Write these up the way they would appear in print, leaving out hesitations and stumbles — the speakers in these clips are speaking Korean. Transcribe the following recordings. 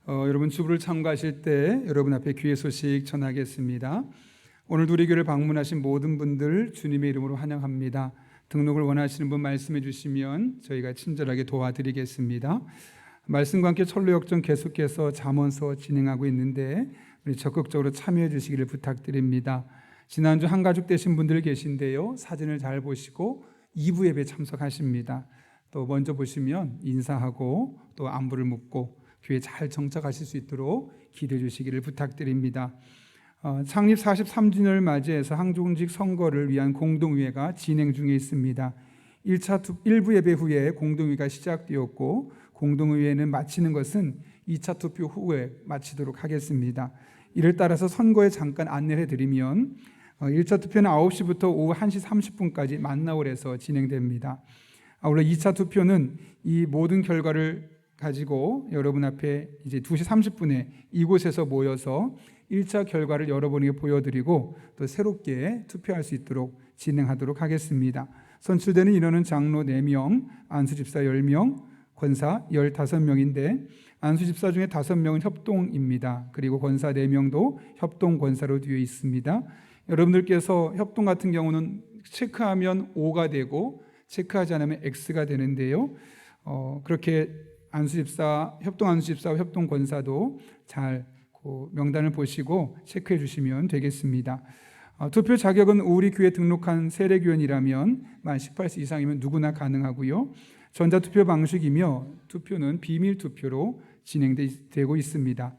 여러분 주부를 참가하실 때 여러분 앞에 귀의 소식 전하겠습니다. 오늘도 우리 교회를 방문하신 모든 분들 주님의 이름으로 환영합니다. 등록을 원하시는 분 말씀해 주시면 저희가 친절하게 도와드리겠습니다. 말씀과 함께 철로역정 계속해서 잠언서 진행하고 있는데 우리 적극적으로 참여해 주시기를 부탁드립니다. 지난주 한가족 되신 분들 계신데요, 사진을 잘 보시고 2부 예배 참석하십니다. 또 먼저 보시면 인사하고 또 안부를 묻고 교회 잘 정착하실 수 있도록 기도해 주시기를 부탁드립니다. 창립 43주년을 맞이해서 항공직 선거를 위한 공동의회가 진행 중에 있습니다. 1부 예배 후에 공동의회가 시작되었고 공동의회는 마치는 것은 2차 투표 후에 마치도록 하겠습니다. 이를 따라서 선거에 잠깐 안내를 해드리면 1차 투표는 9시부터 오후 1시 30분까지 만나홀에서 진행됩니다. 아울러 2차 투표는 이 모든 결과를 가지고 여러분 앞에 이제 2시 30분에 이곳에서 모여서 1차 결과를 여러분에게 보여드리고 또 새롭게 투표할 수 있도록 진행하도록 하겠습니다. 선출되는 인원은 장로 4명, 안수집사 10명, 권사 15명인데 안수집사 중에 5명은 협동입니다. 그리고 권사 4명도 협동권사로 되어 있습니다. 여러분들께서 협동 같은 경우는 체크하면 O가 되고 체크하지 않으면 X가 되는데요. 그렇게 협동 안수집사와 협동 권사도 잘 명단을 보시고 체크해 주시면 되겠습니다. 투표 자격은 우리 교회 등록한 세례교원이라면 만 18세 이상이면 누구나 가능하고요. 전자투표 방식이며 투표는 비밀 투표로 진행되고 있습니다.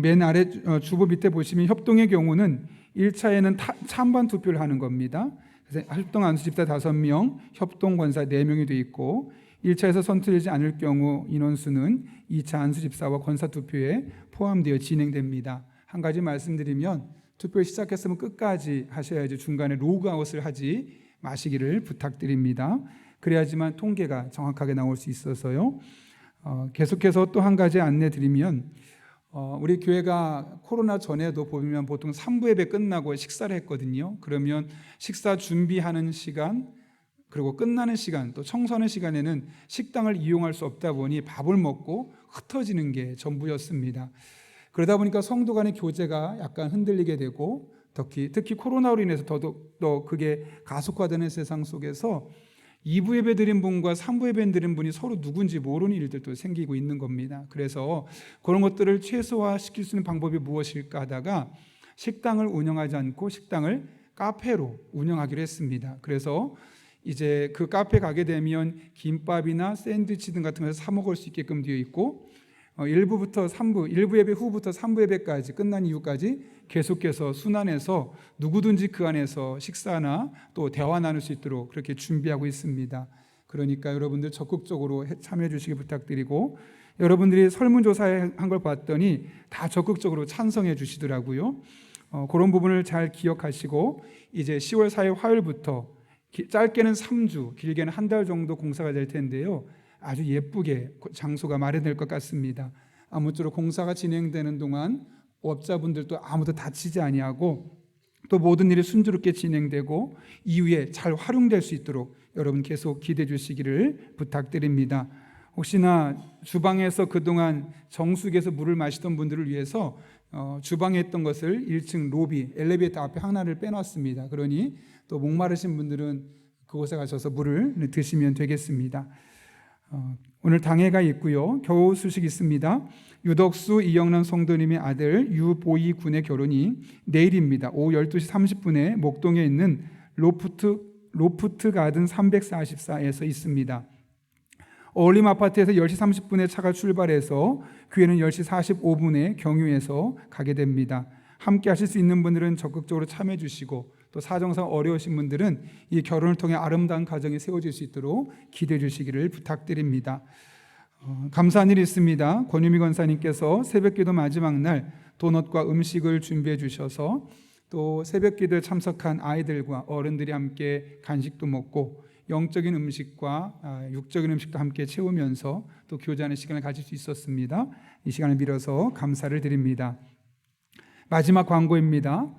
맨 아래 주보 밑에 보시면 협동의 경우는 1차에는 찬반 투표를 하는 겁니다. 그래서 협동 안수집사 5명, 협동 권사 4명이 되어 있고 1차에서 선출되지 않을 경우 인원수는 2차 안수집사와 권사 투표에 포함되어 진행됩니다. 한 가지 말씀드리면 투표를 시작했으면 끝까지 하셔야지 중간에 로그아웃을 하지 마시기를 부탁드립니다. 그래야지만 통계가 정확하게 나올 수 있어서요. 계속해서 또 한 가지 안내 드리면 우리 교회가 코로나 전에도 보면 보통 3부 예배 끝나고 식사를 했거든요. 그러면 식사 준비하는 시간 그리고 끝나는 시간 또 청소하는 시간에는 식당을 이용할 수 없다 보니 밥을 먹고 흩어지는 게 전부였습니다. 그러다 보니까 성도 간의 교제가 약간 흔들리게 되고 특히 코로나로 인해서 더더 그게 가속화되는 세상 속에서 2부 예배 드린 분과 3부 예배 드린 분이 서로 누군지 모르는 일들도 생기고 있는 겁니다. 그래서 그런 것들을 최소화시킬 수 있는 방법이 무엇일까 하다가 식당을 운영하지 않고 식당을 카페로 운영하기로 했습니다. 그래서 이제 그 카페 가게 되면 김밥이나 샌드위치 등 같은 것을 사 먹을 수 있게끔 되어 있고 1부 예배 후부터 3부 예배까지 끝난 이후까지 계속해서 순환해서 누구든지 그 안에서 식사나 또 대화 나눌 수 있도록 그렇게 준비하고 있습니다. 그러니까 여러분들 적극적으로 참여해 주시기 부탁드리고 여러분들이 설문조사한 걸 봤더니 다 적극적으로 찬성해 주시더라고요. 그런 부분을 잘 기억하시고 이제 10월 4일 화요일부터 짧게는 3주, 길게는 한 달 정도 공사가 될 텐데요. 아주 예쁘게 장소가 마련될 것 같습니다. 아무쪼록 공사가 진행되는 동안 업자분들도 아무도 다치지 아니하고 또 모든 일이 순조롭게 진행되고 이후에 잘 활용될 수 있도록 여러분 계속 기대해 주시기를 부탁드립니다. 혹시나 주방에서 그동안 정수기에서 물을 마시던 분들을 위해서 주방에 있던 것을 1층 로비 엘리베이터 앞에 하나를 빼놨습니다. 그러니 또 목마르신 분들은 그곳에 가셔서 물을 드시면 되겠습니다. 오늘 당회가 있고요. 겨우 소식이 있습니다. 유덕수 이영란 성도님의 아들 유보이 군의 결혼이 내일입니다. 오후 12시 30분에 목동에 있는 로프트 가든 344에서 있습니다. 어울림 아파트에서 10시 30분에 차가 출발해서 교회는 10시 45분에 경유해서 가게 됩니다. 함께 하실 수 있는 분들은 적극적으로 참여해 주시고 또 사정상 어려우신 분들은 이 결혼을 통해 아름다운 가정이 세워질 수 있도록 기도해 주시기를 부탁드립니다. 감사한 일이 있습니다. 권유미 권사님께서 새벽기도 마지막 날 도넛과 음식을 준비해 주셔서 또 새벽기도에 참석한 아이들과 어른들이 함께 간식도 먹고 영적인 음식과 육적인 음식도 함께 채우면서 또 교제하는 시간을 가질 수 있었습니다. 이 시간을 빌어서 감사를 드립니다. 마지막 광고입니다.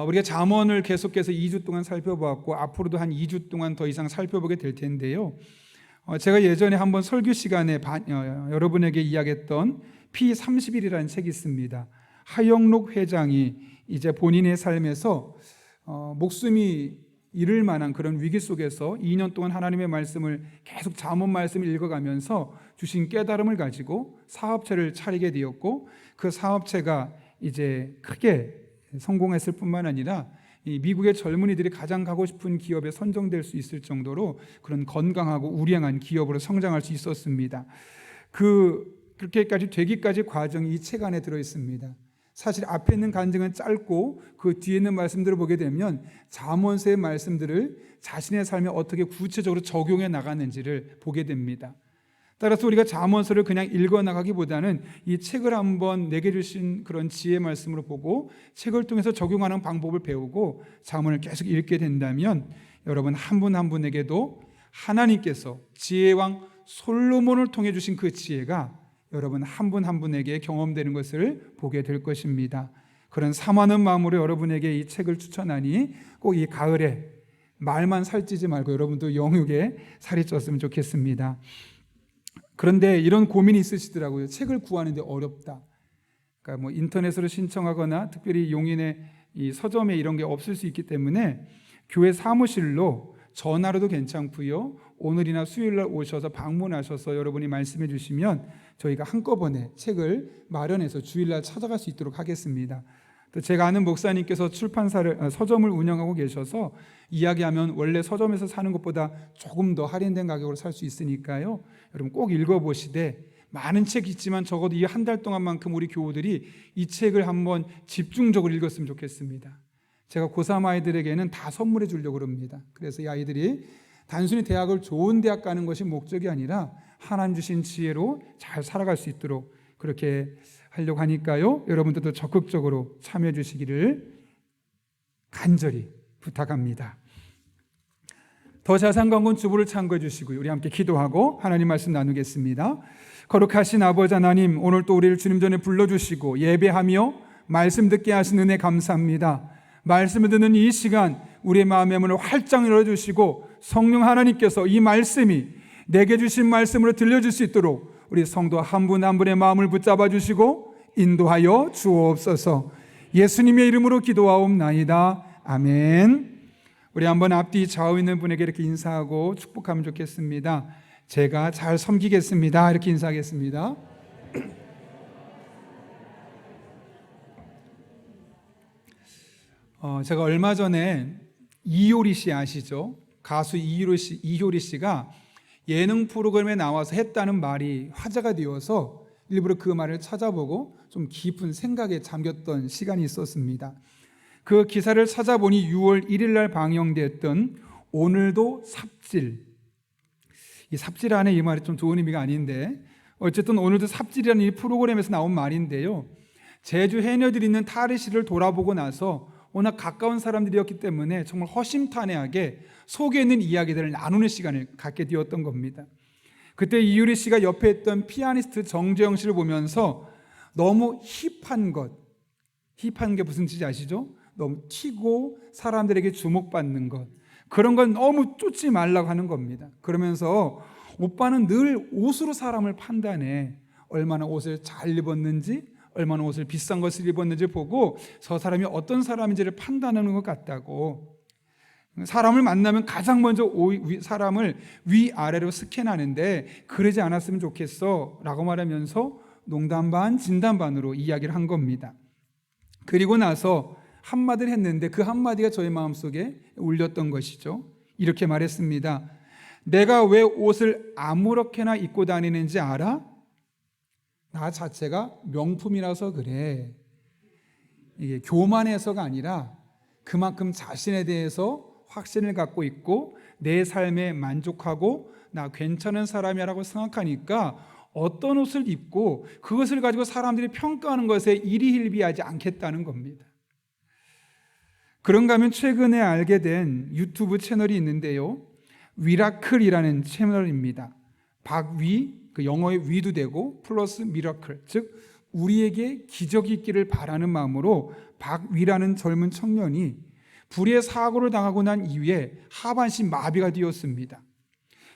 우리가 잠언을 계속해서 2주 동안 살펴보았고 앞으로도 한 2주 동안 더 이상 살펴보게 될 텐데요. 제가 예전에 한번 설교 시간에 여러분에게 이야기했던 P30일이라는 책이 있습니다. 하영록 회장이 이제 본인의 삶에서 목숨이 잃을 만한 그런 위기 속에서 2년 동안 하나님의 말씀을 계속 잠언 말씀을 읽어가면서 주신 깨달음을 가지고 사업체를 차리게 되었고, 그 사업체가 이제 크게 성공했을 뿐만 아니라 이 미국의 젊은이들이 가장 가고 싶은 기업에 선정될 수 있을 정도로 그런 건강하고 우량한 기업으로 성장할 수 있었습니다. 그렇게까지 되기까지 과정이 이 책 안에 들어 있습니다. 사실 앞에 있는 간증은 짧고 그 뒤에 있는 말씀들을 보게 되면 잠언서의 말씀들을 자신의 삶에 어떻게 구체적으로 적용해 나가는지를 보게 됩니다. 따라서 우리가 잠언서를 그냥 읽어 나가기보다는 이 책을 한번 내게 주신 그런 지혜 말씀으로 보고 책을 통해서 적용하는 방법을 배우고 잠언을 계속 읽게 된다면 여러분 한 분 한 분에게도 하나님께서 지혜왕 솔로몬을 통해 주신 그 지혜가 여러분 한 분 한 분에게 경험되는 것을 보게 될 것입니다. 그런 사모하는 마음으로 여러분에게 이 책을 추천하니 꼭 이 가을에 말만 살찌지 말고 여러분도 영육에 살이 쪘으면 좋겠습니다. 그런데 이런 고민이 있으시더라고요. 책을 구하는데 어렵다. 그러니까 뭐 인터넷으로 신청하거나 특별히 용인의 이 서점에 이런 게 없을 수 있기 때문에 교회 사무실로 전화로도 괜찮고요. 오늘이나 수요일날 오셔서 방문하셔서 여러분이 말씀해 주시면 저희가 한꺼번에 책을 마련해서 주일날 찾아갈 수 있도록 하겠습니다. 또 제가 아는 목사님께서 서점을 운영하고 계셔서 이야기하면 원래 서점에서 사는 것보다 조금 더 할인된 가격으로 살 수 있으니까요. 여러분 꼭 읽어보시되 많은 책이 있지만 적어도 이 한 달 동안만큼 우리 교우들이 이 책을 한번 집중적으로 읽었으면 좋겠습니다. 제가 고3 아이들에게는 다 선물해 주려고 합니다. 그래서 이 아이들이 단순히 대학을 좋은 대학 가는 것이 목적이 아니라 하나님 주신 지혜로 잘 살아갈 수 있도록 그렇게 하려고 하니까요. 여러분들도 적극적으로 참여해 주시기를 간절히 부탁합니다. 더 자세한 광고는 주보를 참고해 주시고요. 우리 함께 기도하고 하나님 말씀 나누겠습니다. 거룩하신 아버지 하나님, 오늘 또 우리를 주님 전에 불러주시고 예배하며 말씀 듣게 하신 은혜 감사합니다. 말씀을 듣는 이 시간 우리의 마음의 문을 활짝 열어주시고 성령 하나님께서 이 말씀이 내게 주신 말씀으로 들려줄 수 있도록 우리 성도 한 분 한 분의 마음을 붙잡아 주시고 인도하여 주옵소서. 예수님의 이름으로 기도하옵나이다. 아멘. 우리 한번 앞뒤 좌우 있는 분에게 이렇게 인사하고 축복하면 좋겠습니다. 제가 잘 섬기겠습니다. 이렇게 인사하겠습니다. 제가 얼마 전에 이효리 씨 아시죠? 가수 이효리 씨가 예능 프로그램에 나와서 했다는 말이 화제가 되어서 일부러 그 말을 찾아보고 좀 깊은 생각에 잠겼던 시간이 있었습니다. 그 기사를 찾아보니 6월 1일 날 방영됐던 오늘도 삽질, 이 삽질 안에 이 말이 좀 좋은 의미가 아닌데 어쨌든 오늘도 삽질이라는 이 프로그램에서 나온 말인데요. 제주 해녀들이 있는 타르시를 돌아보고 나서 워낙 가까운 사람들이었기 때문에 정말 허심탄회하게 속에 있는 이야기들을 나누는 시간을 갖게 되었던 겁니다. 그때 이유리 씨가 옆에 있던 피아니스트 정재영 씨를 보면서 너무 힙한 게 무슨 뜻인지 아시죠? 너무 튀고 사람들에게 주목받는 것, 그런 건 너무 쫓지 말라고 하는 겁니다. 그러면서 오빠는 늘 옷으로 사람을 판단해. 얼마나 옷을 잘 입었는지, 얼마나 옷을 비싼 것을 입었는지 보고 저 사람이 어떤 사람인지를 판단하는 것 같다고. 사람을 만나면 가장 먼저 사람을 위아래로 스캔하는데 그러지 않았으면 좋겠어 라고 말하면서 농담 반 진담 반으로 이야기를 한 겁니다. 그리고 나서 한마디를 했는데 그 한마디가 저의 마음속에 울렸던 것이죠. 이렇게 말했습니다. 내가 왜 옷을 아무렇게나 입고 다니는지 알아? 나 자체가 명품이라서 그래. 이게 교만해서가 아니라 그만큼 자신에 대해서 확신을 갖고 있고 내 삶에 만족하고 나 괜찮은 사람이라고 생각하니까 어떤 옷을 입고 그것을 가지고 사람들이 평가하는 것에 일희일비하지 않겠다는 겁니다. 그런가 하면 최근에 알게 된 유튜브 채널이 있는데요. 위라클이라는 채널입니다. 박위, 그 영어의 위도 되고 플러스 미라클, 즉 우리에게 기적이 있기를 바라는 마음으로 박위라는 젊은 청년이 불의의 사고를 당하고 난 이후에 하반신 마비가 되었습니다.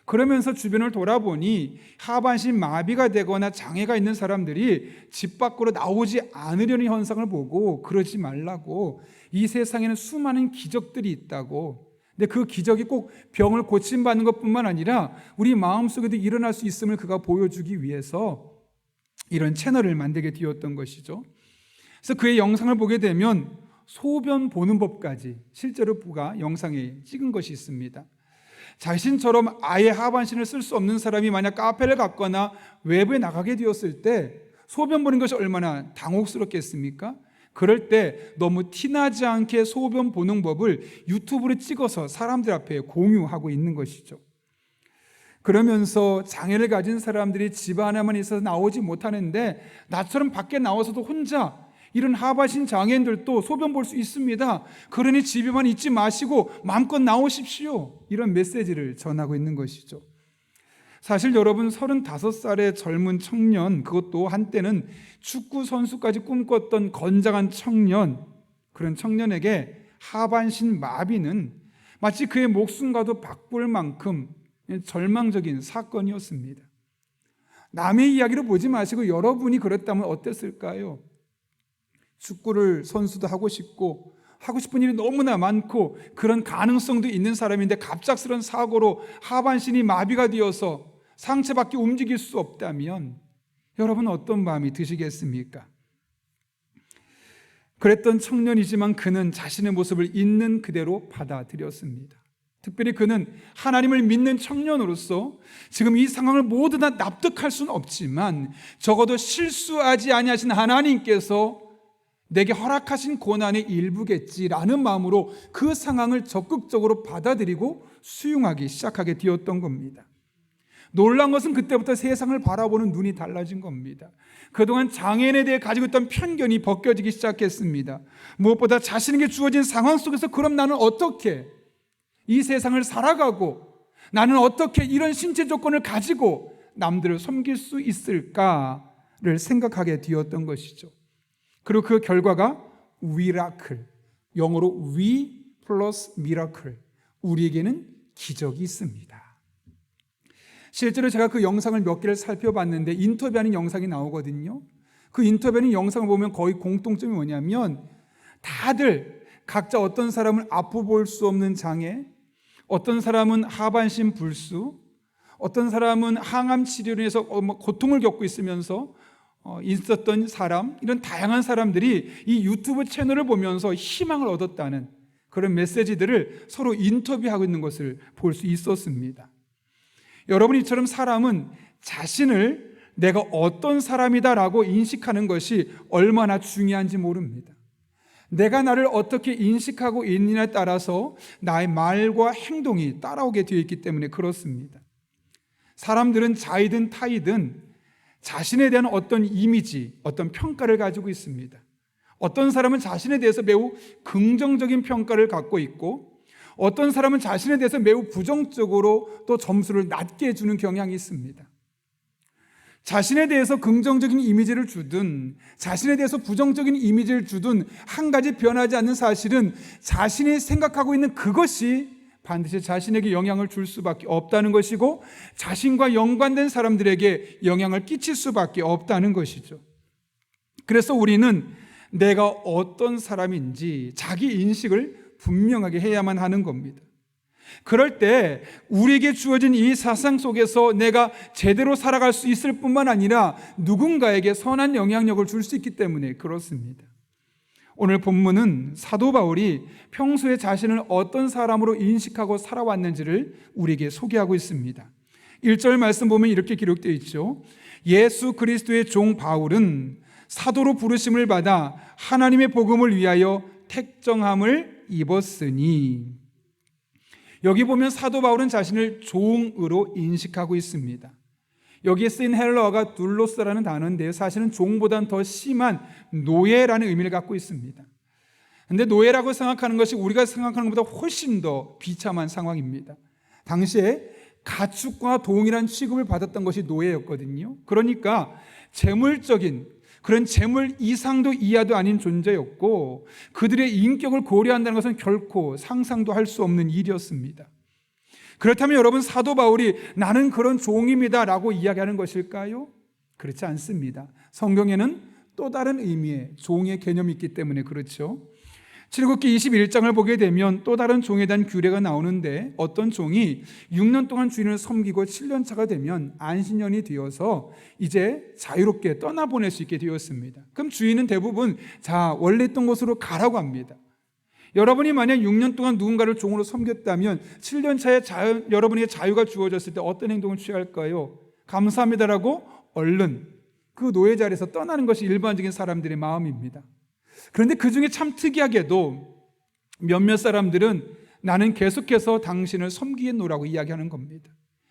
그러면서 주변을 돌아보니 하반신 마비가 되거나 장애가 있는 사람들이 집 밖으로 나오지 않으려는 현상을 보고 그러지 말라고, 이 세상에는 수많은 기적들이 있다고, 근데 그 기적이 꼭 병을 고침받는 것뿐만 아니라 우리 마음속에도 일어날 수 있음을 그가 보여주기 위해서 이런 채널을 만들게 되었던 것이죠. 그래서 그의 영상을 보게 되면 소변 보는 법까지 실제로 그가 영상에 찍은 것이 있습니다. 자신처럼 아예 하반신을 쓸 수 없는 사람이 만약 카페를 갔거나 외부에 나가게 되었을 때 소변 보는 것이 얼마나 당혹스럽겠습니까? 그럴 때 너무 티나지 않게 소변 보는 법을 유튜브로 찍어서 사람들 앞에 공유하고 있는 것이죠. 그러면서 장애를 가진 사람들이 집 안에만 있어서 나오지 못하는데 나처럼 밖에 나와서도 혼자, 이런 하반신 장애인들도 소변 볼 수 있습니다. 그러니 집에만 있지 마시고 마음껏 나오십시오. 이런 메시지를 전하고 있는 것이죠. 사실 여러분, 35살의 젊은 청년, 그것도 한때는 축구 선수까지 꿈꿨던 건장한 청년, 그런 청년에게 하반신 마비는 마치 그의 목숨과도 바꿀 만큼 절망적인 사건이었습니다. 남의 이야기를 보지 마시고 여러분이 그랬다면 어땠을까요? 축구를 선수도 하고 싶고 하고 싶은 일이 너무나 많고 그런 가능성도 있는 사람인데 갑작스런 사고로 하반신이 마비가 되어서 상체밖에 움직일 수 없다면 여러분 어떤 마음이 드시겠습니까? 그랬던 청년이지만 그는 자신의 모습을 있는 그대로 받아들였습니다. 특별히 그는 하나님을 믿는 청년으로서 지금 이 상황을 모두 다 납득할 수는 없지만 적어도 실수하지 아니하신 하나님께서 내게 허락하신 고난의 일부겠지라는 마음으로 그 상황을 적극적으로 받아들이고 수용하기 시작하게 되었던 겁니다. 놀란 것은 그때부터 세상을 바라보는 눈이 달라진 겁니다. 그동안 장애인에 대해 가지고 있던 편견이 벗겨지기 시작했습니다. 무엇보다 자신에게 주어진 상황 속에서 그럼 나는 어떻게 이 세상을 살아가고 나는 어떻게 이런 신체 조건을 가지고 남들을 섬길 수 있을까를 생각하게 되었던 것이죠. 그리고 그 결과가 미라클, 영어로 we 플러스 미라클, 우리에게는 기적이 있습니다. 실제로 제가 그 영상을 몇 개를 살펴봤는데 인터뷰하는 영상이 나오거든요. 그 인터뷰하는 영상을 보면 거의 공통점이 뭐냐면 다들 각자 어떤 사람은 앞으로 볼 수 없는 장애, 어떤 사람은 하반신 불수, 어떤 사람은 항암 치료로 해서 고통을 겪고 있으면서 있었던 사람, 이런 다양한 사람들이 이 유튜브 채널을 보면서 희망을 얻었다는 그런 메시지들을 서로 인터뷰하고 있는 것을 볼 수 있었습니다. 여러분, 이처럼 사람은 자신을 내가 어떤 사람이다라고 인식하는 것이 얼마나 중요한지 모릅니다. 내가 나를 어떻게 인식하고 있느냐에 따라서 나의 말과 행동이 따라오게 되어 있기 때문에 그렇습니다. 사람들은 자이든 타이든 자신에 대한 어떤 이미지, 어떤 평가를 가지고 있습니다. 어떤 사람은 자신에 대해서 매우 긍정적인 평가를 갖고 있고 어떤 사람은 자신에 대해서 매우 부정적으로 또 점수를 낮게 주는 경향이 있습니다. 자신에 대해서 긍정적인 이미지를 주든 자신에 대해서 부정적인 이미지를 주든 한 가지 변하지 않는 사실은 자신이 생각하고 있는 그것이 반드시 자신에게 영향을 줄 수밖에 없다는 것이고 자신과 연관된 사람들에게 영향을 끼칠 수밖에 없다는 것이죠. 그래서 우리는 내가 어떤 사람인지 자기 인식을 분명하게 해야만 하는 겁니다. 그럴 때 우리에게 주어진 이 사상 속에서 내가 제대로 살아갈 수 있을 뿐만 아니라 누군가에게 선한 영향력을 줄 수 있기 때문에 그렇습니다. 오늘 본문은 사도 바울이 평소에 자신을 어떤 사람으로 인식하고 살아왔는지를 우리에게 소개하고 있습니다. 1절 말씀 보면 이렇게 기록되어 있죠. 예수 그리스도의 종 바울은 사도로 부르심을 받아 하나님의 복음을 위하여 택정함을 입었으니. 여기 보면 사도 바울은 자신을 종으로 인식하고 있습니다. 여기에 쓰인 헬러어가 둘로스라는 단어인데요, 사실은 종보다는 더 심한 노예라는 의미를 갖고 있습니다. 그런데 노예라고 생각하는 것이 우리가 생각하는 것보다 훨씬 더 비참한 상황입니다. 당시에 가축과 동일한 취급을 받았던 것이 노예였거든요. 그러니까 재물적인 그런 재물 이상도 이하도 아닌 존재였고 그들의 인격을 고려한다는 것은 결코 상상도 할 수 없는 일이었습니다. 그렇다면 여러분, 사도 바울이 나는 그런 종입니다 라고 이야기하는 것일까요? 그렇지 않습니다. 성경에는 또 다른 의미의 종의 개념이 있기 때문에 그렇죠. 출애굽기 21장을 보게 되면 또 다른 종에 대한 규례가 나오는데, 어떤 종이 6년 동안 주인을 섬기고 7년 차가 되면 안식년이 되어서 이제 자유롭게 떠나보낼 수 있게 되었습니다. 그럼 주인은 대부분 자, 원래 있던 곳으로 가라고 합니다. 여러분이 만약 6년 동안 누군가를 종으로 섬겼다면 7년 차에 여러분에게 자유가 주어졌을 때 어떤 행동을 취할까요? 감사합니다라고 얼른 그 노예 자리에서 떠나는 것이 일반적인 사람들의 마음입니다. 그런데 그 중에 참 특이하게도 몇몇 사람들은 나는 계속해서 당신을 섬기겠노라고 이야기하는 겁니다.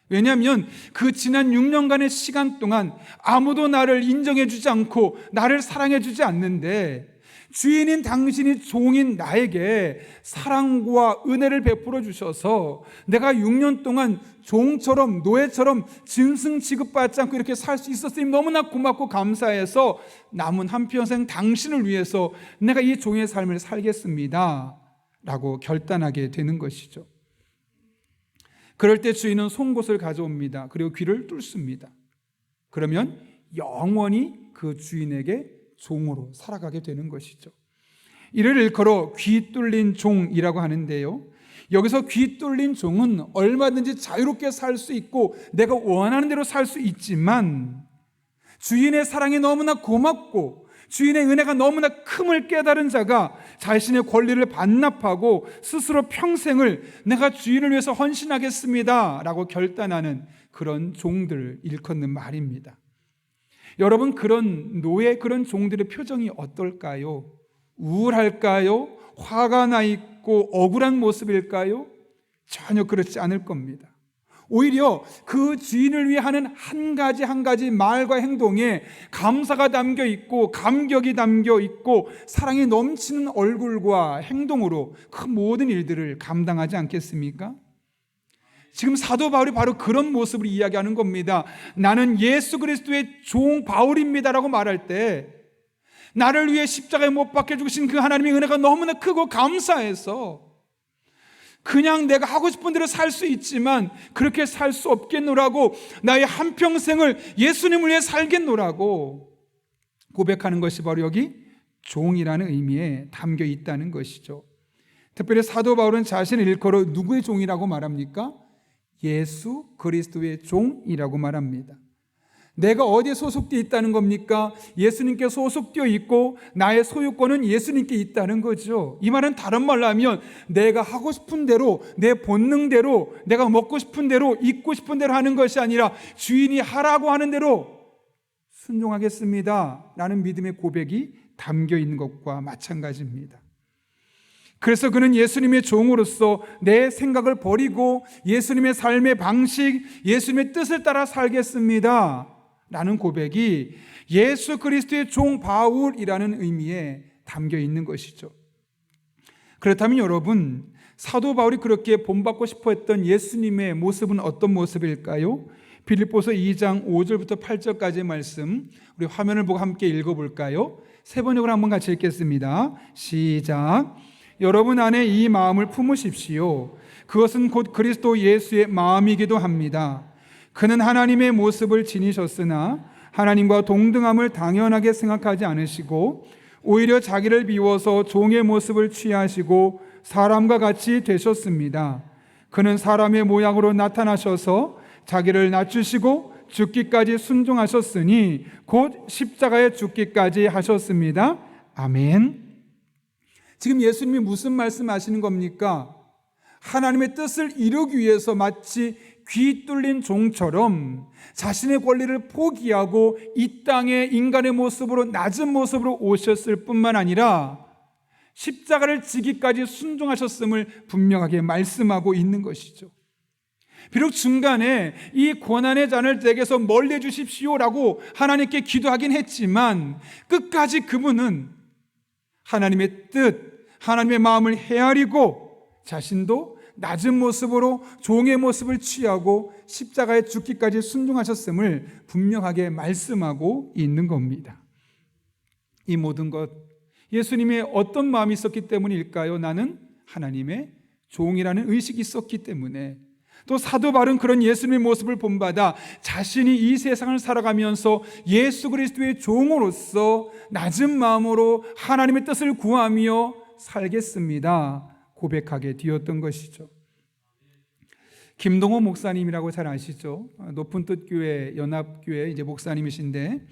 왜냐하면 그 지난 6년간의 시간 동안 아무도 나를 인정해 주지 않고 나를 사랑해 주지 않는데, 주인인 당신이 종인 나에게 사랑과 은혜를 베풀어 주셔서 내가 6년 동안 종처럼, 노예처럼 짐승 취급받지 않고 이렇게 살 수 있었으니 너무나 고맙고 감사해서 남은 한평생 당신을 위해서 내가 이 종의 삶을 살겠습니다 라고 결단하게 되는 것이죠. 그럴 때 주인은 송곳을 가져옵니다. 그리고 귀를 뚫습니다. 그러면 영원히 그 주인에게 종으로 살아가게 되는 것이죠. 이를 일컬어 귀 뚫린 종이라고 하는데요, 여기서 귀 뚫린 종은 얼마든지 자유롭게 살 수 있고 내가 원하는 대로 살 수 있지만, 주인의 사랑이 너무나 고맙고 주인의 은혜가 너무나 큼을 깨달은 자가 자신의 권리를 반납하고 스스로 평생을 내가 주인을 위해서 헌신하겠습니다 라고 결단하는 그런 종들을 일컫는 말입니다. 여러분, 그런 노예, 그런 종들의 표정이 어떨까요? 우울할까요? 화가 나 있고 억울한 모습일까요? 전혀 그렇지 않을 겁니다. 오히려 그 주인을 위해 하는 한 가지 말과 행동에 감사가 담겨 있고 감격이 담겨 있고 사랑이 넘치는 얼굴과 행동으로 그 모든 일들을 감당하지 않겠습니까? 지금 사도 바울이 바로 그런 모습을 이야기하는 겁니다. 나는 예수 그리스도의 종 바울입니다라고 말할 때, 나를 위해 십자가에 못 박혀 죽으신 그 하나님의 은혜가 너무나 크고 감사해서 그냥 내가 하고 싶은 대로 살 수 있지만 그렇게 살 수 없겠노라고, 나의 한평생을 예수님을 위해 살겠노라고 고백하는 것이 바로 여기 종이라는 의미에 담겨 있다는 것이죠. 특별히 사도 바울은 자신을 일컬어 누구의 종이라고 말합니까? 예수 그리스도의 종이라고 말합니다. 내가 어디에 소속되어 있다는 겁니까? 예수님께 소속되어 있고 나의 소유권은 예수님께 있다는 거죠. 이 말은 다른 말로 하면 내가 하고 싶은 대로, 내 본능대로, 내가 먹고 싶은 대로, 입고 싶은 대로 하는 것이 아니라 주인이 하라고 하는 대로 순종하겠습니다 라는 믿음의 고백이 담겨 있는 것과 마찬가지입니다. 그래서 그는 예수님의 종으로서 내 생각을 버리고 예수님의 삶의 방식, 예수님의 뜻을 따라 살겠습니다 라는 고백이 예수 그리스도의 종 바울이라는 의미에 담겨 있는 것이죠. 그렇다면 여러분, 사도 바울이 그렇게 본받고 싶어 했던 예수님의 모습은 어떤 모습일까요? 빌립보서 2장 5절부터 8절까지의 말씀, 우리 화면을 보고 함께 읽어볼까요? 세 번역으로 한번 같이 읽겠습니다. 시작. 여러분 안에 이 마음을 품으십시오. 그것은 곧 그리스도 예수의 마음이기도 합니다. 그는 하나님의 모습을 지니셨으나 하나님과 동등함을 당연하게 생각하지 않으시고 오히려 자기를 비워서 종의 모습을 취하시고 사람과 같이 되셨습니다. 그는 사람의 모양으로 나타나셔서 자기를 낮추시고 죽기까지 순종하셨으니 곧 십자가에 죽기까지 하셨습니다. 아멘. 지금 예수님이 무슨 말씀하시는 겁니까? 하나님의 뜻을 이루기 위해서 마치 귀 뚫린 종처럼 자신의 권리를 포기하고 이 땅에 인간의 모습으로, 낮은 모습으로 오셨을 뿐만 아니라 십자가를 지기까지 순종하셨음을 분명하게 말씀하고 있는 것이죠. 비록 중간에 이 고난의 잔을 내게서 멀리 해주십시오라고 하나님께 기도하긴 했지만 끝까지 그분은 하나님의 뜻, 하나님의 마음을 헤아리고 자신도 낮은 모습으로 종의 모습을 취하고 십자가에 죽기까지 순종하셨음을 분명하게 말씀하고 있는 겁니다. 이 모든 것, 예수님의 어떤 마음이 있었기 때문일까요? 나는 하나님의 종이라는 의식이 있었기 때문에, 또 사도 바울은 그런 예수님의 모습을 본받아 자신이 이 세상을 살아가면서 예수 그리스도의 종으로서 낮은 마음으로 하나님의 뜻을 구하며 살겠습니다 고백하게 되었던 것이죠. 김동호 목사님이라고 잘 아시죠? 높은 뜻 교회 연합교회 이제 목사님이신데,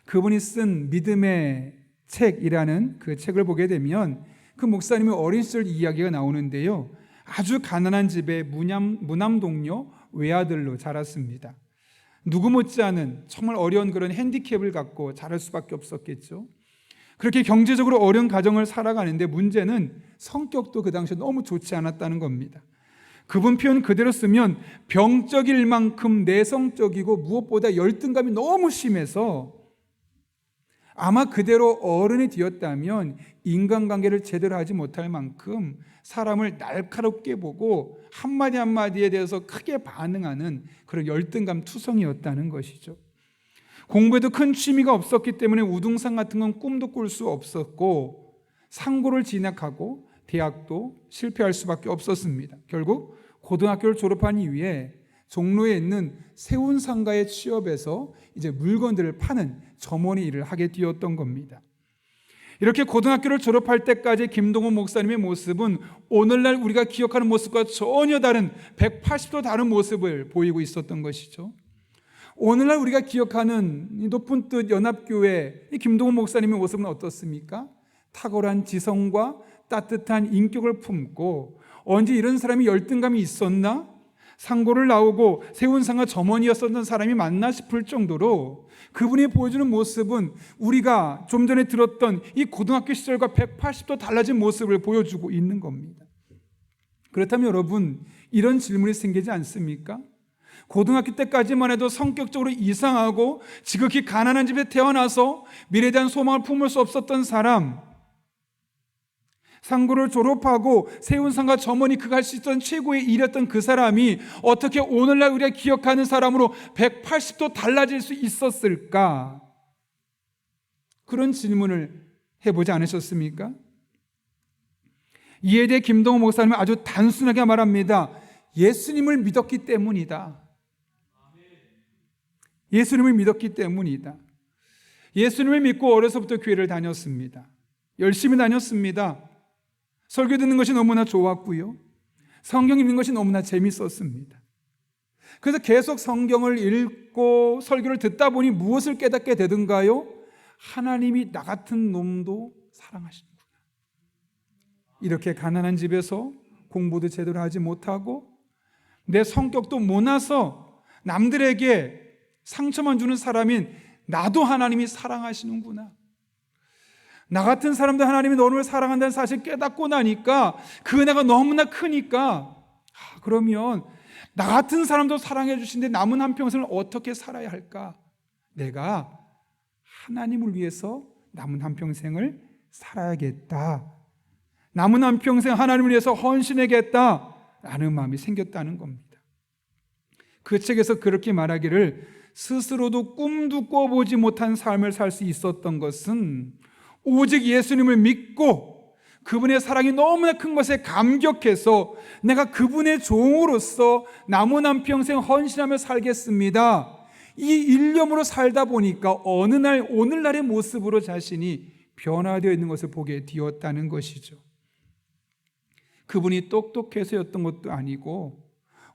그분이 쓴 믿음의 책이라는 그 책을 보게 되면 그 목사님의 어린 시절 이야기가 나오는데요, 아주 가난한 집에 무남 동료 외아들로 자랐습니다. 누구 못지않은 정말 어려운 그런 핸디캡을 갖고 자랄 수밖에 없었겠죠. 그렇게 경제적으로 어려운 가정을 살아가는데 문제는 성격도 그 당시에 너무 좋지 않았다는 겁니다. 그분 표현 그대로 쓰면 병적일 만큼 내성적이고 무엇보다 열등감이 너무 심해서 아마 그대로 어른이 되었다면 인간관계를 제대로 하지 못할 만큼 사람을 날카롭게 보고 한마디 한마디에 대해서 크게 반응하는 그런 열등감 투성이었다는 것이죠. 공부에도 큰 취미가 없었기 때문에 우등상 같은 건 꿈도 꿀 수 없었고, 상고를 진학하고 대학도 실패할 수밖에 없었습니다. 결국 고등학교를 졸업한 이후에 종로에 있는 세운상가에 취업해서 이제 물건들을 파는 점원의 일을 하게 되었던 겁니다. 이렇게 고등학교를 졸업할 때까지 김동호 목사님의 모습은 오늘날 우리가 기억하는 모습과 전혀 다른 180도 다른 모습을 보이고 있었던 것이죠. 오늘날 우리가 기억하는 이 높은 뜻 연합교회 이 김동호 목사님의 모습은 어떻습니까? 탁월한 지성과 따뜻한 인격을 품고, 언제 이런 사람이 열등감이 있었나? 상고를 나오고 세운상가 점원이었던 사람이 맞나 싶을 정도로 그분이 보여주는 모습은 우리가 좀 전에 들었던 이 고등학교 시절과 180도 달라진 모습을 보여주고 있는 겁니다. 그렇다면 여러분, 이런 질문이 생기지 않습니까? 고등학교 때까지만 해도 성격적으로 이상하고 지극히 가난한 집에 태어나서 미래에 대한 소망을 품을 수 없었던 사람, 상고를 졸업하고 세운상가 점원이 그가 할 수 있던 최고의 일이었던 그 사람이 어떻게 오늘날 우리가 기억하는 사람으로 180도 달라질 수 있었을까? 그런 질문을 해보지 않으셨습니까? 이에 대해 김동호 목사님은 아주 단순하게 말합니다. 예수님을 믿었기 때문이다. 예수님을 믿었기 때문이다. 예수님을 믿고 어려서부터 교회를 다녔습니다. 열심히 다녔습니다. 설교 듣는 것이 너무나 좋았고요, 성경 읽는 것이 너무나 재밌었습니다. 그래서 계속 성경을 읽고 설교를 듣다 보니 무엇을 깨닫게 되던가요? 하나님이 나 같은 놈도 사랑하시는구나. 이렇게 가난한 집에서 공부도 제대로 하지 못하고 내 성격도 모나서 남들에게 상처만 주는 사람인 나도 하나님이 사랑하시는구나. 나 같은 사람도 하나님이 너를 사랑한다는 사실 깨닫고 나니까 그 은혜가 너무나 크니까 그러면 나 같은 사람도 사랑해 주시는데 남은 한평생을 어떻게 살아야 할까? 내가 하나님을 위해서 남은 한평생을 살아야겠다. 남은 한평생 하나님을 위해서 헌신하겠다라는 마음이 생겼다는 겁니다. 그 책에서 그렇게 말하기를, 스스로도 꿈도 꿔보지 못한 삶을 살 수 있었던 것은 오직 예수님을 믿고 그분의 사랑이 너무나 큰 것에 감격해서 내가 그분의 종으로서 남은 한평생 헌신하며 살겠습니다, 이 일념으로 살다 보니까 어느 날 오늘날의 모습으로 자신이 변화되어 있는 것을 보게 되었다는 것이죠. 그분이 똑똑해서였던 것도 아니고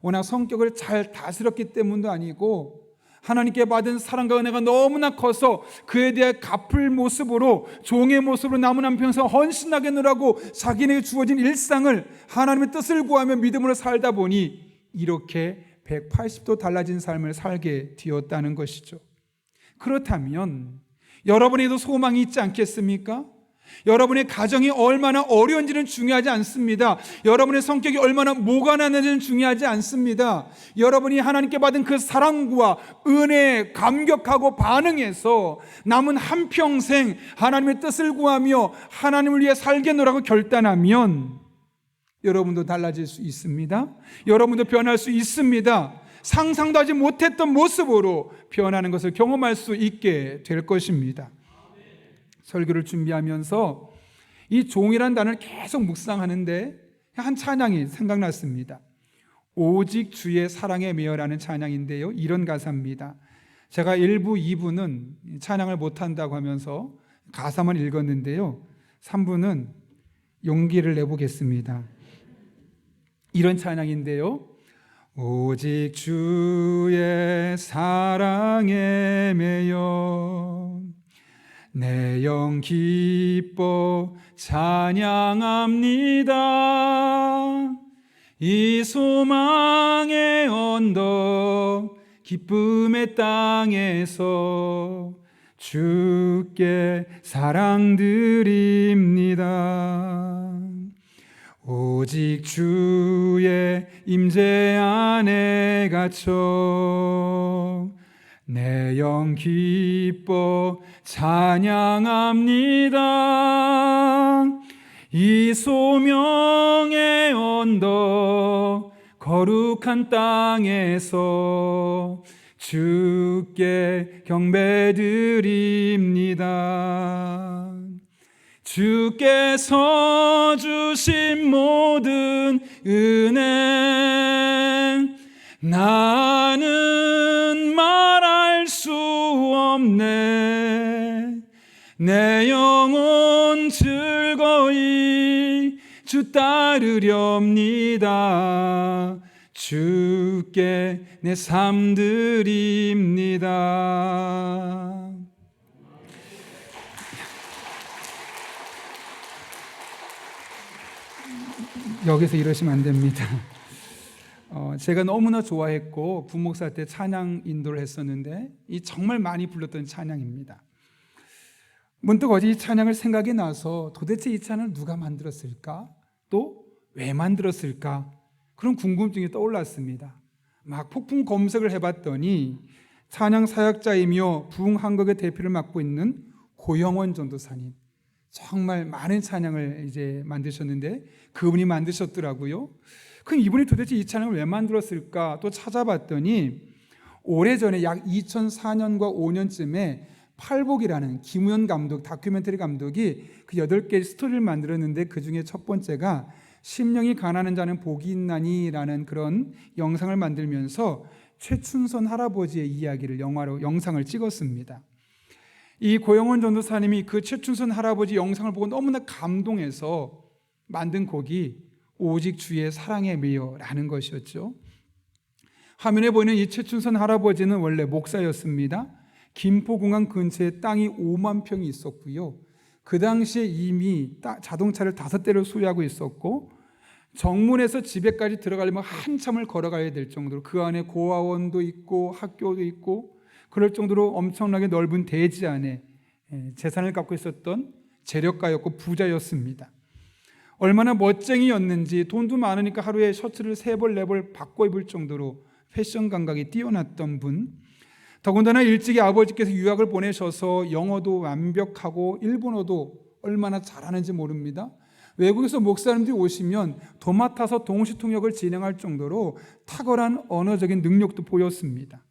워낙 성격을 잘 다스렸기 때문도 아니고 하나님께 받은 사랑과 은혜가 너무나 커서 그에 대해 갚을 모습으로 종의 모습으로 남은 한평생 헌신하겠노라고 자기에게 주어진 일상을 하나님의 뜻을 구하며 믿음으로 살다 보니 이렇게 180도 달라진 삶을 살게 되었다는 것이죠. 그렇다면 여러분에도 소망이 있지 않겠습니까? 여러분의 가정이 얼마나 어려운지는 중요하지 않습니다. 여러분의 성격이 얼마나 모가난한지는 중요하지 않습니다. 여러분이 하나님께 받은 그 사랑과 은혜에 감격하고 반응해서 남은 한평생 하나님의 뜻을 구하며 하나님을 위해 살겠노라고 결단하면 여러분도 달라질 수 있습니다. 여러분도 변할 수 있습니다. 상상도 하지 못했던 모습으로 변하는 것을 경험할 수 있게 될 것입니다. 설교를 준비하면서 이 종이라는 단어를 계속 묵상하는데 한 찬양이 생각났습니다. 오직 주의 사랑에 매여라는 찬양인데요, 이런 가사입니다. 제가 1부, 2부는 찬양을 못한다고 하면서 가사만 읽었는데요, 3부는 용기를 내보겠습니다. 이런 찬양인데요, 오직 주의 사랑에 매여 내 영 기뻐 찬양합니다. 이 소망의 언덕 기쁨의 땅에서 주께 사랑 드립니다. 오직 주의 임재 안에 갇혀 내 영 기뻐 찬양합니다. 이 소명의 언덕 거룩한 땅에서 주께 경배드립니다. 주께서 주신 모든 은혜 나는 말할 수 없네. 내 영혼 즐거이 주 따르렵니다. 주께 내 삶 드립니다. 여기서 이러시면 안 됩니다. 제가 너무나 좋아했고 부목사 때 찬양 인도를 했었는데 이 정말 많이 불렀던 찬양입니다. 문득 어제 이 찬양을 생각이 나서 도대체 이 찬양을 누가 만들었을까? 또 왜 만들었을까? 그런 궁금증이 떠올랐습니다. 막 폭풍 검색을 해봤더니 찬양 사역자이며 부흥 한국의 대표를 맡고 있는 고영원 전도사님, 정말 많은 찬양을 이제 만드셨는데 그분이 만드셨더라고요. 그럼 이분이 도대체 이 찬양을 왜 만들었을까? 또 찾아봤더니 오래전에 약 2004년과 5년쯤에 팔복이라는 김우현 감독, 다큐멘터리 감독이 그 8개의 스토리를 만들었는데 그 중에 첫 번째가 심령이 가난한 자는 복이 있나니라는 그런 영상을 만들면서 최춘선 할아버지의 이야기를 영상을 찍었습니다. 이 고영원 전도사님이 그 최춘선 할아버지 영상을 보고 너무나 감동해서 만든 곡이 오직 주의 사랑에 매여라는 것이었죠. 화면에 보이는 이 최춘선 할아버지는 원래 목사였습니다. 김포공항 근처에 땅이 5만 평이 있었고요. 그 당시에 이미 자동차를 5대를 소유하고 있었고 정문에서 집에까지 들어가려면 한참을 걸어가야 될 정도로 그 안에 고아원도 있고 학교도 있고 그럴 정도로 엄청나게 넓은 대지 안에 재산을 갖고 있었던 재력가였고 부자였습니다. 얼마나 멋쟁이였는지 돈도 많으니까 하루에 셔츠를 3벌 4벌 바꿔 입을 정도로 패션 감각이 뛰어났던 분, 더군다나 일찍이 아버지께서 유학을 보내셔서 영어도 완벽하고 일본어도 얼마나 잘하는지 모릅니다. 외국에서 목사님들이 오시면 도맡아서 동시통역을 진행할 정도로 탁월한 언어적인 능력도 보였습니다.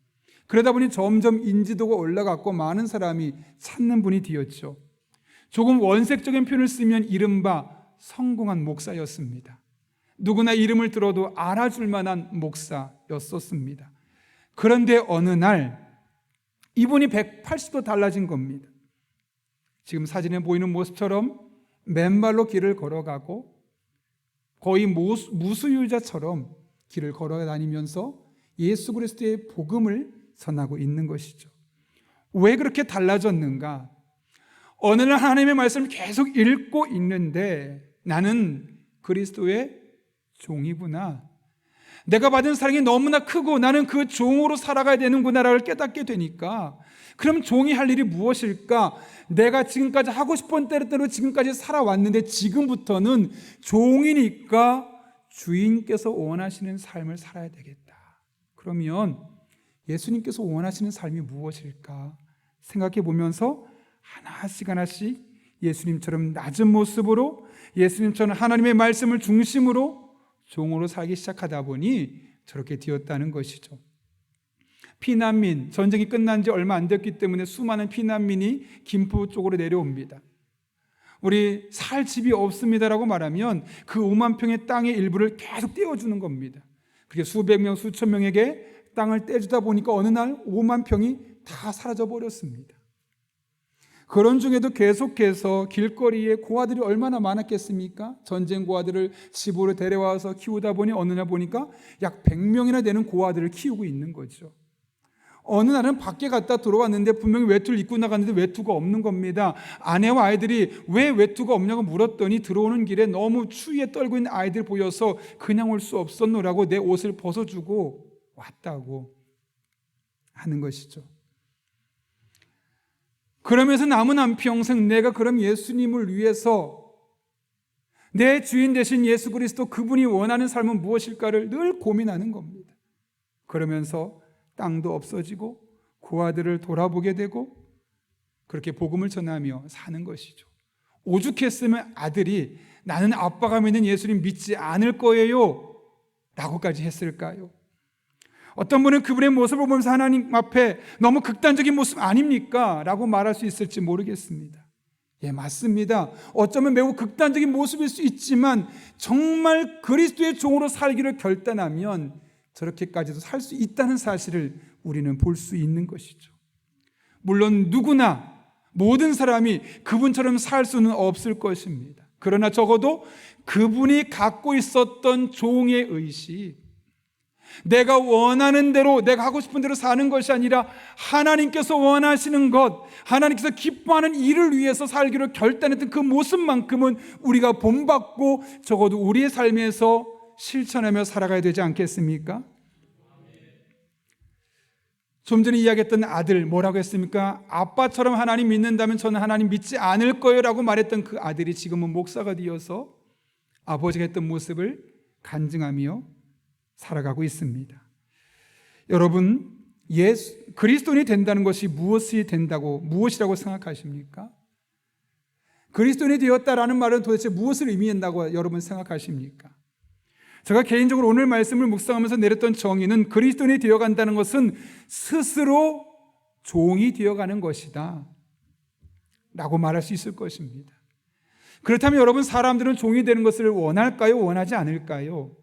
그러다 보니 점점 인지도가 올라갔고 많은 사람이 찾는 분이 되었죠. 조금 원색적인 표현을 쓰면 이른바 성공한 목사였습니다. 누구나 이름을 들어도 알아줄 만한 목사였었습니다. 그런데 어느 날 이분이 180도 달라진 겁니다. 지금 사진에 보이는 모습처럼 맨발로 길을 걸어가고 거의 무수유자처럼 길을 걸어다니면서 예수 그리스도의 복음을 전하고 있는 것이죠. 왜 그렇게 달라졌는가? 어느 날 하나님의 말씀을 계속 읽고 있는데 나는 그리스도의 종이구나. 내가 받은 사랑이 너무나 크고 나는 그 종으로 살아가야 되는구나를 깨닫게 되니까 그럼 종이 할 일이 무엇일까? 내가 지금까지 하고 싶은 대로 지금까지 살아왔는데 지금부터는 종이니까 주인께서 원하시는 삶을 살아야 되겠다. 그러면 예수님께서 원하시는 삶이 무엇일까? 생각해 보면서 하나씩 예수님처럼 낮은 모습으로 예수님처럼 하나님의 말씀을 중심으로 종으로 살기 시작하다 보니 저렇게 되었다는 것이죠. 피난민, 전쟁이 끝난 지 얼마 안 됐기 때문에 수많은 피난민이 김포 쪽으로 내려옵니다. 우리 살 집이 없습니다라고 말하면 그 5만 평의 땅의 일부를 계속 떼어주는 겁니다. 그게 수백 명, 수천 명에게 땅을 떼주다 보니까 어느 날 5만 평이 다 사라져 버렸습니다. 그런 중에도 계속해서 길거리에 고아들이 얼마나 많았겠습니까? 전쟁 고아들을 집으로 데려와서 키우다 보니 어느 날 보니까 약 100명이나 되는 고아들을 키우고 있는 거죠. 어느 날은 밖에 갔다 들어왔는데 분명히 외투를 입고 나갔는데 외투가 없는 겁니다. 아내와 아이들이 왜 외투가 없냐고 물었더니 들어오는 길에 너무 추위에 떨고 있는 아이들 보여서 그냥 올 수 없었노라고 내 옷을 벗어주고 왔다고 하는 것이죠. 그러면서 남은 한평생 내가 그럼 예수님을 위해서 내 주인 되신 예수 그리스도 그분이 원하는 삶은 무엇일까를 늘 고민하는 겁니다. 그러면서 땅도 없어지고 고아들을 돌아보게 되고 그렇게 복음을 전하며 사는 것이죠. 오죽했으면 아들이 나는 아빠가 믿는 예수님 믿지 않을 거예요 라고까지 했을까요? 어떤 분은 그분의 모습을 보면서 하나님 앞에 너무 극단적인 모습 아닙니까? 라고 말할 수 있을지 모르겠습니다. 예, 맞습니다. 어쩌면 매우 극단적인 모습일 수 있지만 정말 그리스도의 종으로 살기를 결단하면 저렇게까지도 살 수 있다는 사실을 우리는 볼 수 있는 것이죠. 물론 누구나 모든 사람이 그분처럼 살 수는 없을 것입니다. 그러나 적어도 그분이 갖고 있었던 종의 의식, 내가 원하는 대로 내가 하고 싶은 대로 사는 것이 아니라 하나님께서 원하시는 것, 하나님께서 기뻐하는 일을 위해서 살기로 결단했던 그 모습만큼은 우리가 본받고 적어도 우리의 삶에서 실천하며 살아가야 되지 않겠습니까? 좀 전에 이야기했던 아들 뭐라고 했습니까? 아빠처럼 하나님 믿는다면 저는 하나님 믿지 않을 거예요 라고 말했던 그 아들이 지금은 목사가 되어서 아버지가 했던 모습을 간증하며 살아가고 있습니다. 여러분, 그리스도인이 된다는 것이 무엇이라고 생각하십니까? 그리스도인이 되었다라는 말은 도대체 무엇을 의미한다고 여러분 생각하십니까? 제가 개인적으로 오늘 말씀을 묵상하면서 내렸던 정의는 그리스도인이 되어간다는 것은 스스로 종이 되어가는 것이다 라고 말할 수 있을 것입니다. 그렇다면 여러분, 사람들은 종이 되는 것을 원할까요? 원하지 않을까요?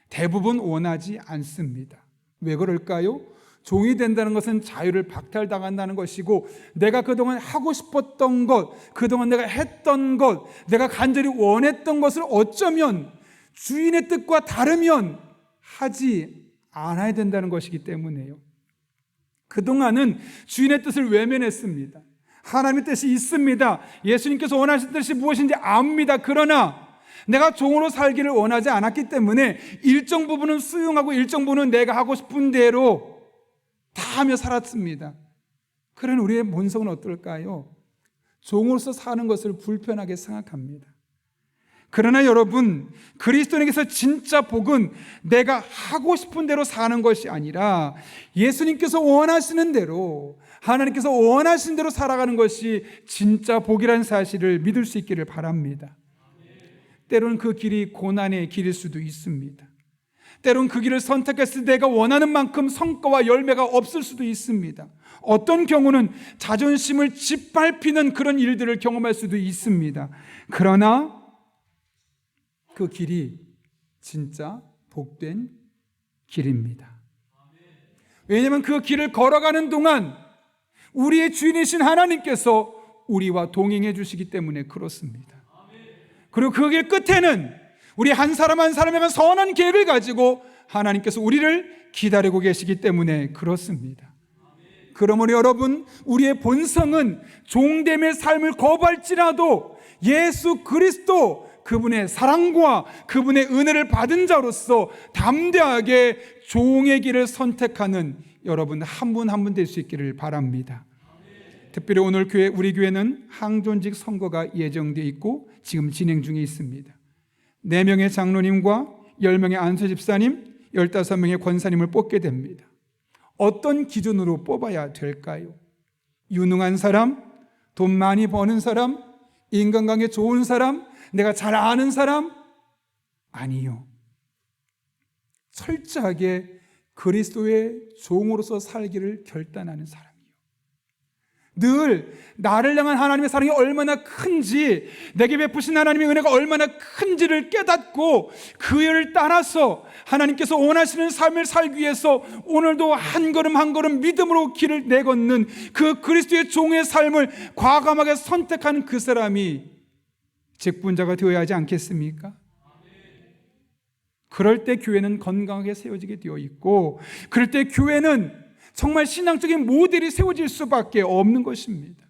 대부분 원하지 않습니다. 왜 그럴까요? 종이 된다는 것은 자유를 박탈당한다는 것이고 내가 그동안 하고 싶었던 것, 그동안 내가 했던 것, 내가 간절히 원했던 것을 어쩌면 주인의 뜻과 다르면 하지 않아야 된다는 것이기 때문에요. 그동안은 주인의 뜻을 외면했습니다. 하나님의 뜻이 있습니다. 예수님께서 원하신 뜻이 무엇인지 압니다. 그러나 내가 종으로 살기를 원하지 않았기 때문에 일정 부분은 수용하고 일정 부분은 내가 하고 싶은 대로 다 하며 살았습니다. 그런 우리의 본성은 어떨까요? 종으로서 사는 것을 불편하게 생각합니다. 그러나 여러분, 그리스도인에게서 진짜 복은 내가 하고 싶은 대로 사는 것이 아니라 예수님께서 원하시는 대로, 하나님께서 원하시는 대로 살아가는 것이 진짜 복이라는 사실을 믿을 수 있기를 바랍니다. 때로는 그 길이 고난의 길일 수도 있습니다. 때로는 그 길을 선택했을 때 내가 원하는 만큼 성과와 열매가 없을 수도 있습니다. 어떤 경우는 자존심을 짓밟히는 그런 일들을 경험할 수도 있습니다. 그러나 그 길이 진짜 복된 길입니다. 왜냐하면 그 길을 걸어가는 동안 우리의 주인이신 하나님께서 우리와 동행해 주시기 때문에 그렇습니다. 그리고 그 길 끝에는 우리 한 사람 한 사람에 대한 선한 계획을 가지고 하나님께서 우리를 기다리고 계시기 때문에 그렇습니다. 그러므로 여러분, 우리의 본성은 종됨의 삶을 거부할지라도 예수 그리스도 그분의 사랑과 그분의 은혜를 받은 자로서 담대하게 종의 길을 선택하는 여러분 한 분 한 분 될 수 있기를 바랍니다. 특별히 오늘 우리 교회는 항존직 선거가 예정되어 있고 지금 진행 중에 있습니다. 4명의 장로님과 10명의 안수 집사님, 15명의 권사님을 뽑게 됩니다. 어떤 기준으로 뽑아야 될까요? 유능한 사람, 돈 많이 버는 사람, 인간관계 좋은 사람, 내가 잘 아는 사람? 아니요. 철저하게 그리스도의 종으로서 살기를 결단하는 사람이요. 늘 나를 향한 하나님의 사랑이 얼마나 큰지, 내게 베푸신 하나님의 은혜가 얼마나 큰지를 깨닫고 그 일을 따라서 하나님께서 원하시는 삶을 살기 위해서 오늘도 한 걸음 한 걸음 믿음으로 길을 내걷는 그 그리스도의 종의 삶을 과감하게 선택하는 그 사람이 직분자가 되어야 하지 않겠습니까? 그럴 때 교회는 건강하게 세워지게 되어 있고, 그럴 때 교회는 정말 신앙적인 모델이 세워질 수밖에 없는 것입니다.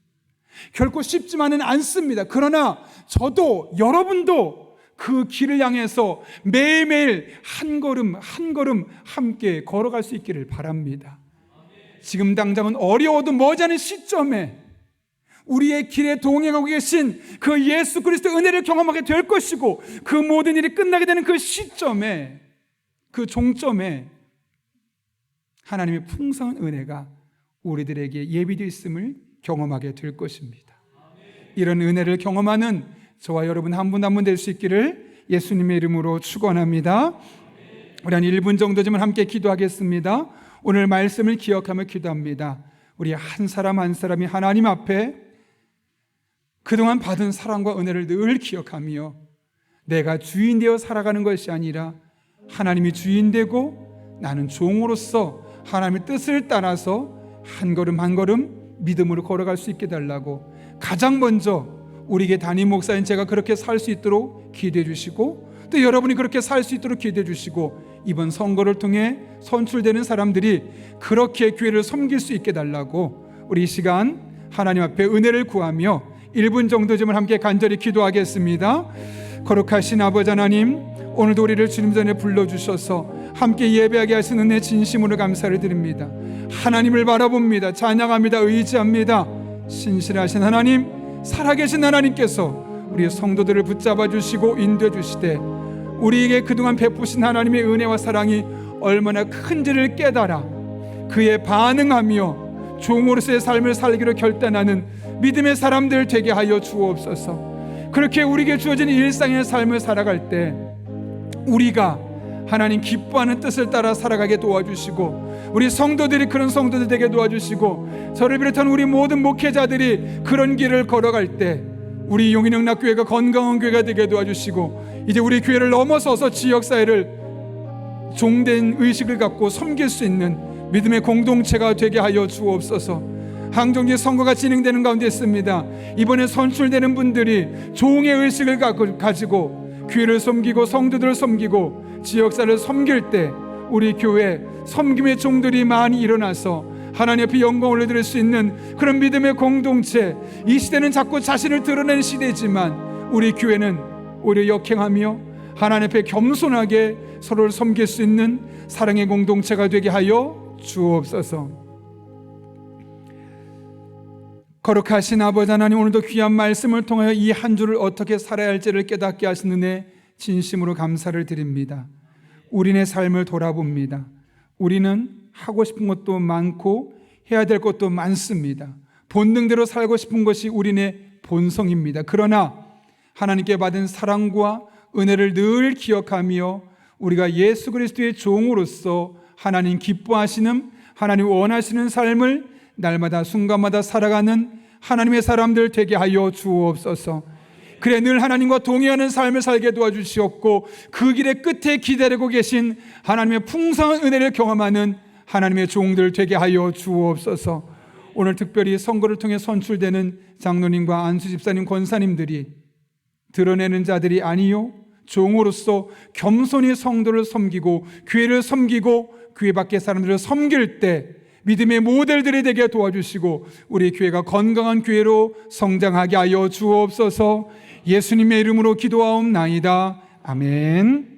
결코 쉽지만은 않습니다. 그러나 저도 여러분도 그 길을 향해서 매일매일 한 걸음 한 걸음 함께 걸어갈 수 있기를 바랍니다. 지금 당장은 어려워도 머지않은 시점에 우리의 길에 동행하고 계신 그 예수 그리스도의 은혜를 경험하게 될 것이고, 그 모든 일이 끝나게 되는 그 시점에, 그 종점에 하나님의 풍성한 은혜가 우리들에게 예비되어 있음을 경험하게 될 것입니다. 이런 은혜를 경험하는 저와 여러분 한 분 한 분 될 수 있기를 예수님의 이름으로 축원합니다. 우리 한 1분 정도쯤은 함께 기도하겠습니다. 오늘 말씀을 기억하며 기도합니다. 우리 한 사람 한 사람이 하나님 앞에 그동안 받은 사랑과 은혜를 늘 기억하며, 내가 주인 되어 살아가는 것이 아니라 하나님이 주인 되고 나는 종으로서 하나님의 뜻을 따라서 한 걸음 한 걸음 믿음으로 걸어갈 수 있게 달라고, 가장 먼저 우리에게 담임 목사인 제가 그렇게 살 수 있도록 기도해 주시고, 또 여러분이 그렇게 살 수 있도록 기도해 주시고, 이번 선거를 통해 선출되는 사람들이 그렇게 교회를 섬길 수 있게 달라고, 우리 이 시간 하나님 앞에 은혜를 구하며 1분 정도쯤을 함께 간절히 기도하겠습니다. 거룩하신 아버지 하나님, 오늘도 우리를 주님 전에 불러주셔서 함께 예배하게 하신 은혜 진심으로 감사를 드립니다. 하나님을 바라봅니다. 찬양합니다. 의지합니다. 신실하신 하나님, 살아계신 하나님께서 우리 성도들을 붙잡아 주시고 인도해 주시되, 우리에게 그동안 베푸신 하나님의 은혜와 사랑이 얼마나 큰지를 깨달아 그에 반응하며 종으로서의 삶을 살기로 결단하는 믿음의 사람들 되게 하여 주옵소서. 그렇게 우리에게 주어진 일상의 삶을 살아갈 때 우리가 하나님 기뻐하는 뜻을 따라 살아가게 도와주시고, 우리 성도들이 그런 성도들 되게 도와주시고, 저를 비롯한 우리 모든 목회자들이 그런 길을 걸어갈 때 우리 용인영락교회가 건강한 교회가 되게 도와주시고, 이제 우리 교회를 넘어서서 지역사회를 종된 의식을 갖고 섬길 수 있는 믿음의 공동체가 되게 하여 주옵소서. 항정지 선거가 진행되는 가운데 있습니다. 이번에 선출되는 분들이 종의 의식을 가지고 교회를 섬기고 성도들을 섬기고 지역사를 섬길 때 우리 교회 섬김의 종들이 많이 일어나서 하나님 앞에 영광을 올려드릴 수 있는 그런 믿음의 공동체. 이 시대는 자꾸 자신을 드러내는 시대지만 우리 교회는 오히려 역행하며 하나님 앞에 겸손하게 서로를 섬길 수 있는 사랑의 공동체가 되게 하여 주옵소서. 거룩하신 아버지 하나님, 오늘도 귀한 말씀을 통하여 이 한 주를 어떻게 살아야 할지를 깨닫게 하신 은혜 진심으로 감사를 드립니다. 우리네 삶을 돌아봅니다. 우리는 하고 싶은 것도 많고 해야 될 것도 많습니다. 본능대로 살고 싶은 것이 우리네 본성입니다. 그러나 하나님께 받은 사랑과 은혜를 늘 기억하며 우리가 예수 그리스도의 종으로서 하나님 기뻐하시는, 하나님 원하시는 삶을 날마다 순간마다 살아가는 하나님의 사람들 되게 하여 주옵소서. 그래, 늘 하나님과 동행하는 삶을 살게 도와주시옵고, 그 길의 끝에 기다리고 계신 하나님의 풍성한 은혜를 경험하는 하나님의 종들 되게 하여 주옵소서. 오늘 특별히 선거를 통해 선출되는 장로님과 안수 집사님, 권사님들이 드러내는 자들이 아니요 종으로서 겸손히 성도를 섬기고 교회를 섬기고 교회 밖의 사람들을 섬길 때 믿음의 모델들이 되게 도와주시고 우리 교회가 건강한 교회로 성장하게 하여 주옵소서. 예수님의 이름으로 기도하옵나이다. 아멘.